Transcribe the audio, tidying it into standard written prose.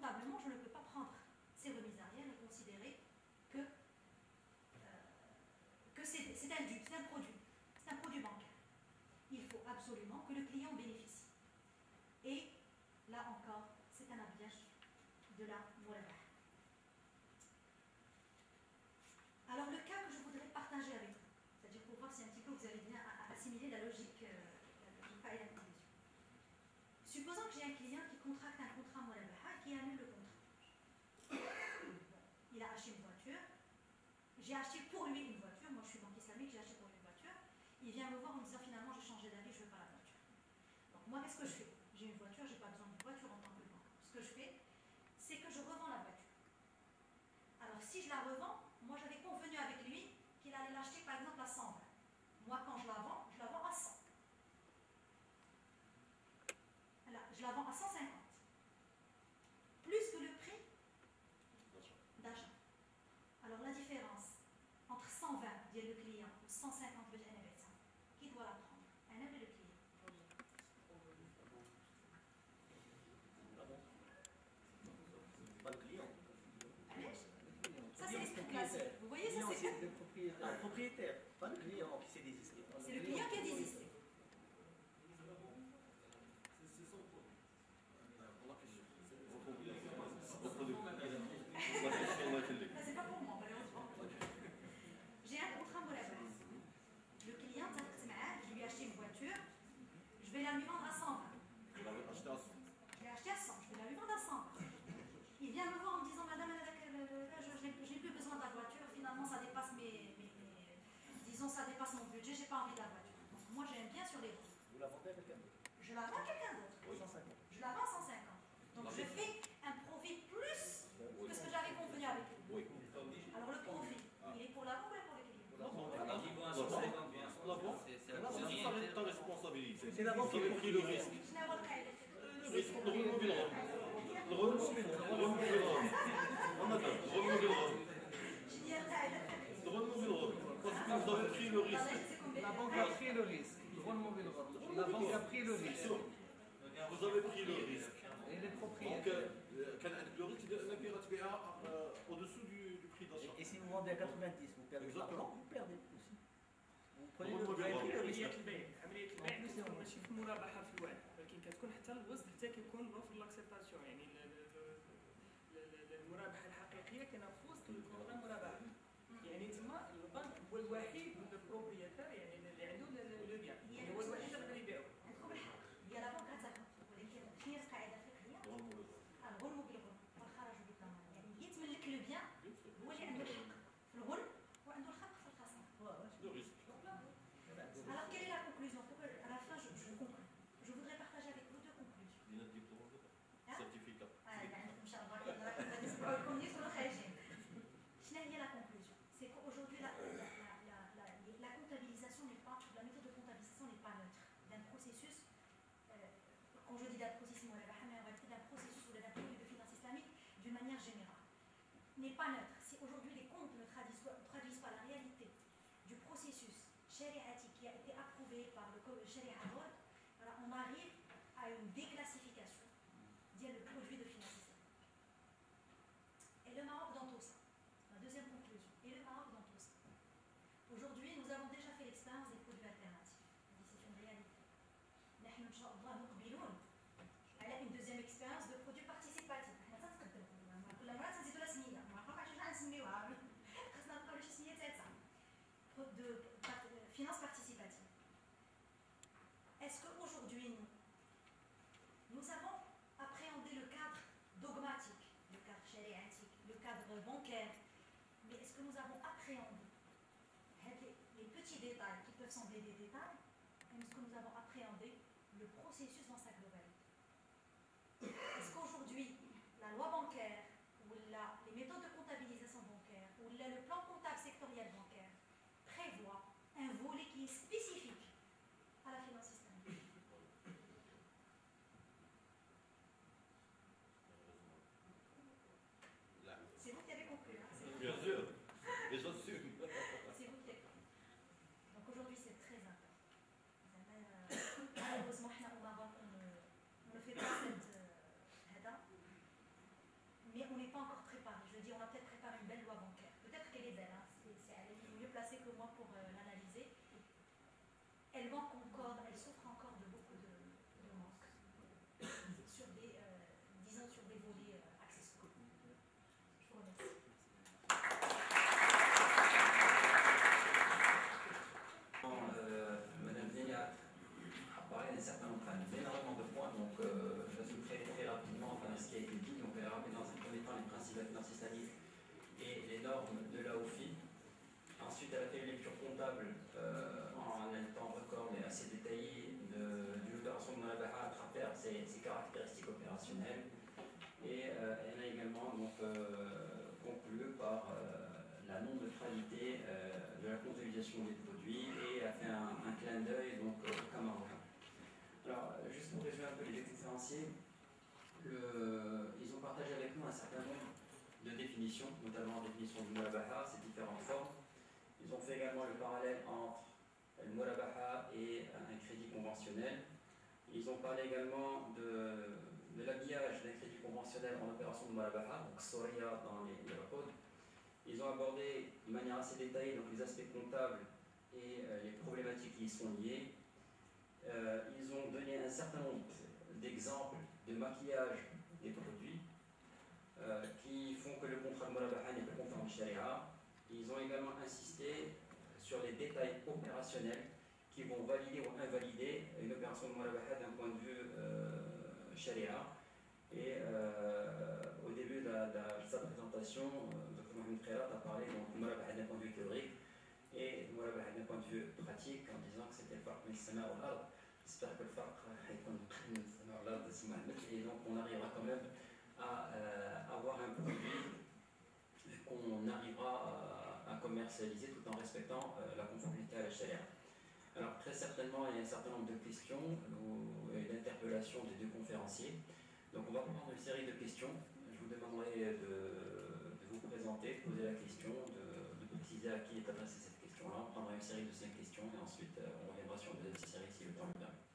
comptablement, je ne peux pas prendre ces remises arrière et considérer que c'est un dû, c'est un produit bancaire. Il faut absolument que le client bénéficie. Et là encore, c'est un habillage de la murabah. Alors le cas que je voudrais partager avec vous, c'est-à-dire pour voir si un petit peu vous avez bien assimilé la logique pas et la conclusion. Supposons que j'ai un client qui contracte un contrat murabah qui annule le contrat. Il a acheté une voiture, j'ai acheté pour lui une voiture, moi je suis banque islamique, j'ai acheté pour lui une voiture, il vient me voir en me disant finalement j'ai changé d'avis, je ne veux pas la voiture. Donc moi qu'est-ce que je fais? J'ai une voiture, je n'ai pas besoin d'une voiture en tant que banque. Ce que je fais, c'est que je revends la voiture. Alors si je la revends, moi j'avais convenu avec lui qu'il allait l'acheter par exemple à 120. Moi quand je la vends à 100. Là, je la vends à 150. Plus que le prix d'achat. Alors la différence entre 120, dit le client, ou 150, qui doit la prendre? Un homme et le client. Pas le client. Ça c'est l'esprit classique. Vous voyez, ça c'est le propriétaire, pas le client qui s'est désisté. C'est le client qui a désisté. C'est pas pour moi, malheureusement. J'ai un contrat murabah. Le client, je lui ai acheté une voiture, je vais la lui vendre à 120. Je l'ai acheté à 100, je vais la lui vendre à 100. Il vient me voir en me disant madame, je n'ai plus besoin de la voiture, finalement ça dépasse disons ça dépasse mon budget, j'ai pas envie de la voiture. Donc moi j'ai un bien sur les routes. Vous la vendez à quelqu'un d'autre? Je la vends à quelqu'un d'autre. Oui. 150. Je la vends à 150. Donc je fais un profit plus que ce que j'avais convenu avec lui. Oui. Alors le profit, il est pour la vente ou pour le client? C'est ta responsabilité. C'est la banque qui a pris le risque. Le risque, le remonter le rhum. Le remonter le rhum. Parce que vous avez pris le risque. La banque a pris le risque. La banque a pris le risque. Vous avez pris le risque. Et les Donc, propriétaires. le risque de au-dessous du prix d'achat. Et si vous vendez à 90, vous perdez de l'argent, vous perdez aussi. Vous prenez le عملية risque. البيع كتكون ماشي في المرابحة في الوعد، ولكن كتكون حتى الوسط حتى كيكون في لاكسيبتاسيون، يعني المرابحة الحقيقية كاينة في وسط الكونترا مرابحة. يعني تما البنك هو الوحيد البروبريتير يعني اللي عنده لو بيان، يعني هو الوحيد اللي يقدر يبيعو. هي لا بنك غتاخذ، ولكن شنو هي القاعدة الفقهية؟ الغنم بالغنم والخراج بالضمان، يعني هي تملك لو بيان، هو اللي عنده الحق في الغنم وعنده الحق في الخسارة. Le risque. Alors quelle est la conclusion? À la fin, je conclue. Je voudrais partager avec vous deux conclusions. Il y a un diplôme de certificat. La conclusion, c'est qu'aujourd'hui, la comptabilisation n'est pas, la méthode de comptabilisation n'est pas neutre. D'un processus, quand je dis d'un processus, on va dire d'un processus ou d'un produit de finance islamique d'une manière générale, n'est pas neutre. Si aujourd'hui les comptes ne traduisent pas la réalité du processus shari'ati qui a été approuvé par le code Sharia World, voilà, on arrive à une déclassification le produit de finance islamique. Et le Maroc dans tout ça, ma deuxième conclusion, et le Maroc dans tout ça. Aujourd'hui, nous avons déjà fait l'expérience des produits alternatifs. C'est une réalité. Nous, Inch'Allah, nous elle a une deuxième expérience de produits participatifs. De finance participative. Est-ce qu'aujourd'hui, nous avons appréhendé le cadre dogmatique, le cadre shariatique, le cadre bancaire, mais est-ce que nous avons appréhendé les petits détails qui peuvent sembler des détails, est-ce que nous avons appréhendé le processus dans sa globalité? Est-ce qu'aujourd'hui, la loi bancaire, ou les méthodes de comptabilisation bancaire, ou le plan comptable sectoriel bancaire, prévoit un volet qui est spécifique à la finance islamique? C'est vous qui avez conclu. Hein? Bien sûr, et j'assume. C'est vous qui avez conclu. Donc aujourd'hui, c'est très important. Malheureusement, au Maroc, comptable en un temps record et assez détaillé d'une opération de Murabaha à travers ses caractéristiques opérationnelles. Et elle a également donc, conclu par la non-neutralité de la comptabilisation des produits et a fait un clin d'œil donc au cas marocain. Alors, juste pour résumer un peu les deux conférenciers, ils ont partagé avec nous un certain nombre de définitions, notamment la définition du Murabaha, ses différentes formes. Ils ont fait également le parallèle entre le Murabaha et un crédit conventionnel. Ils ont parlé également de l'habillage d'un crédit conventionnel en opération de Murabaha, donc Soria dans les codes. Ils ont abordé de manière assez détaillée donc, les aspects comptables et les problématiques qui y sont liées. Ils ont donné un certain nombre d'exemples de maquillage des produits qui font que le contrat de Murabaha n'est pas conforme au Sharia. Ils ont également insisté sur les détails opérationnels qui vont valider ou invalider une opération de Murabaha d'un point de vue Sharia. Et au début de sa présentation, Dr Mohamed Khairat a parlé de Murabaha d'un point de vue théorique et Murabaha d'un point de vue pratique en disant que c'était le farq min as-sama' wal ard. J'espère que le farq est et donc on arrivera quand même à avoir un produit qu'on arrivera à commercialiser tout en respectant la conformité à la Sharia. Alors très certainement il y a un certain nombre de questions et d'interpellations des deux conférenciers. Donc on va prendre une série de questions. Je vous demanderai de vous présenter, de poser la question, de préciser à qui est adressée cette question-là. On prendra une série de 5 questions et ensuite on reviendra sur une deuxième série si le temps le permet.